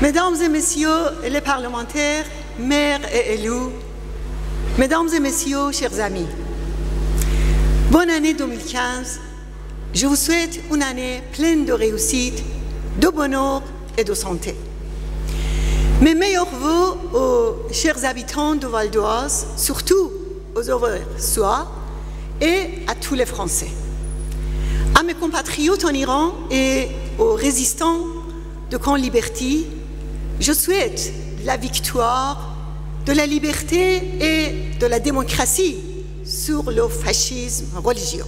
Mesdames et messieurs les parlementaires, maires et élus, mesdames et messieurs, chers amis, bonne année 2015. Je vous souhaite une année pleine de réussite, de bonheur et de santé. Mes meilleurs vœux aux chers habitants de Val d'Oise, surtout aux Auvergnats et à tous les Français. À mes compatriotes en Iran et aux résistants de Camp Liberty, je souhaite la victoire de la liberté et de la démocratie sur le fascisme religieux.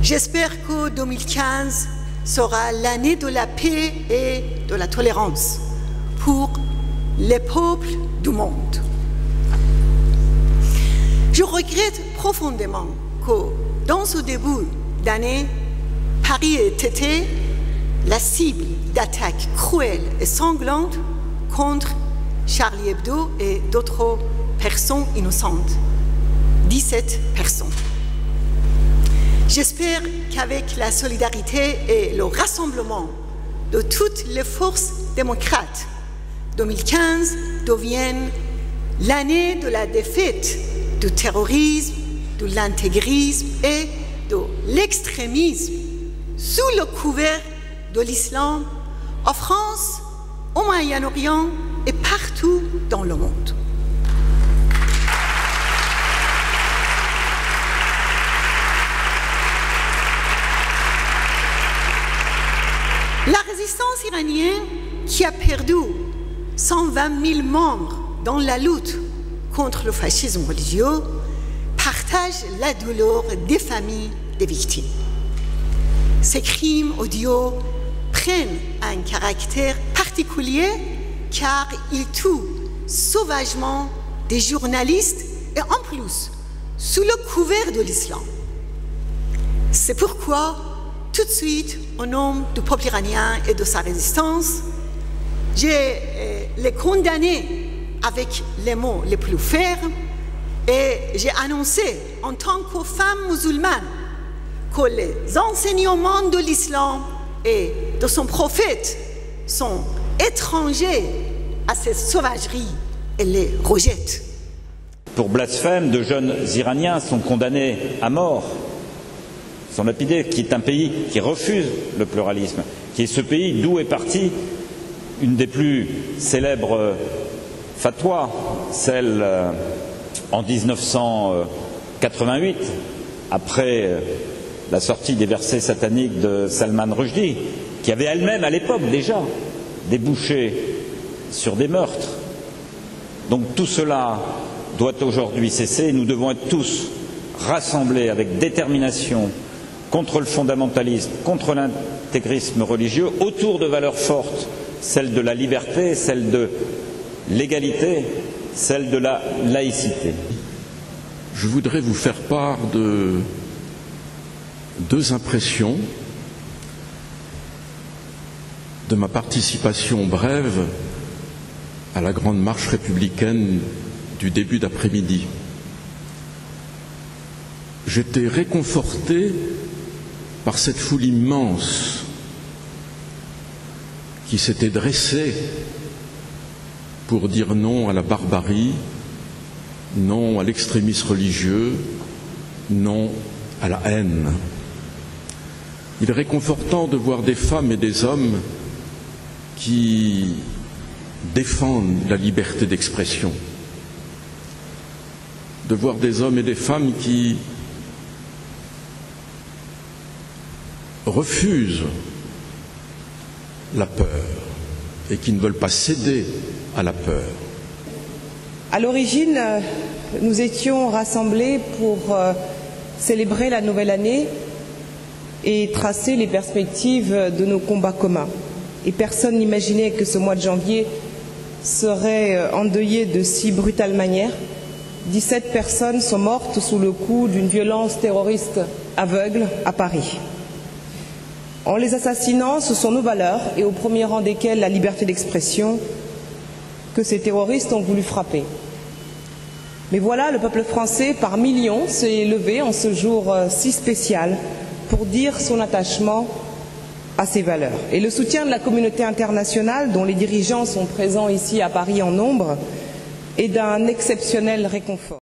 J'espère que 2015 sera l'année de la paix et de la tolérance pour les peuples du monde. Je regrette profondément que dans ce début d'année, Paris ait été la cible d'attaques cruelles et sanglantes contre Charlie Hebdo et d'autres personnes innocentes. 17 personnes. J'espère qu'avec la solidarité et le rassemblement de toutes les forces démocrates, 2015 devienne l'année de la défaite du terrorisme, de l'intégrisme et de l'extrémisme sous le couvert de l'islam en France, au Moyen-Orient et partout dans le monde. La résistance iranienne, qui a perdu 120 000 membres dans la lutte contre le fascisme religieux, partage la douleur des familles des victimes. Ces crimes odieux prennent un caractère particulier car ils tuent sauvagement des journalistes et en plus sous le couvert de l'islam. C'est pourquoi, tout de suite, au nom du peuple iranien et de sa résistance, j'ai les condamné avec les mots les plus fermes et j'ai annoncé en tant que femme musulmane que les enseignements de l'islam et de son prophète sont étrangers à ces sauvageries et les rejettent. Pour blasphème, de jeunes Iraniens sont condamnés à mort, sont lapidés, qui est un pays qui refuse le pluralisme, qui est ce pays d'où est partie une des plus célèbres fatwas, celle en 1988, après la sortie des versets sataniques de Salman Rushdie, qui avait elle-même à l'époque déjà débouché sur des meurtres. Donc tout cela doit aujourd'hui cesser. Nous devons être tous rassemblés avec détermination contre le fondamentalisme, contre l'intégrisme religieux, autour de valeurs fortes, celles de la liberté, celles de l'égalité, celles de la laïcité. Je voudrais vous faire part de deux impressions de ma participation brève à la grande marche républicaine du début d'après-midi. J'étais réconforté par cette foule immense qui s'était dressée pour dire non à la barbarie, non à l'extrémisme religieux, non à la haine. Il est réconfortant de voir des femmes et des hommes qui défendent la liberté d'expression, de voir des hommes et des femmes qui refusent la peur et qui ne veulent pas céder à la peur. À l'origine, nous étions rassemblés pour célébrer la nouvelle année et tracer les perspectives de nos combats communs. Et personne n'imaginait que ce mois de janvier serait endeuillé de si brutale manière. 17 personnes sont mortes sous le coup d'une violence terroriste aveugle à Paris. En les assassinant, ce sont nos valeurs, et au premier rang desquelles la liberté d'expression, que ces terroristes ont voulu frapper. Mais voilà, le peuple français, par millions, s'est levé en ce jour si spécial pour dire son attachement à ces valeurs. Et le soutien de la communauté internationale, dont les dirigeants sont présents ici à Paris en nombre, est d'un exceptionnel réconfort.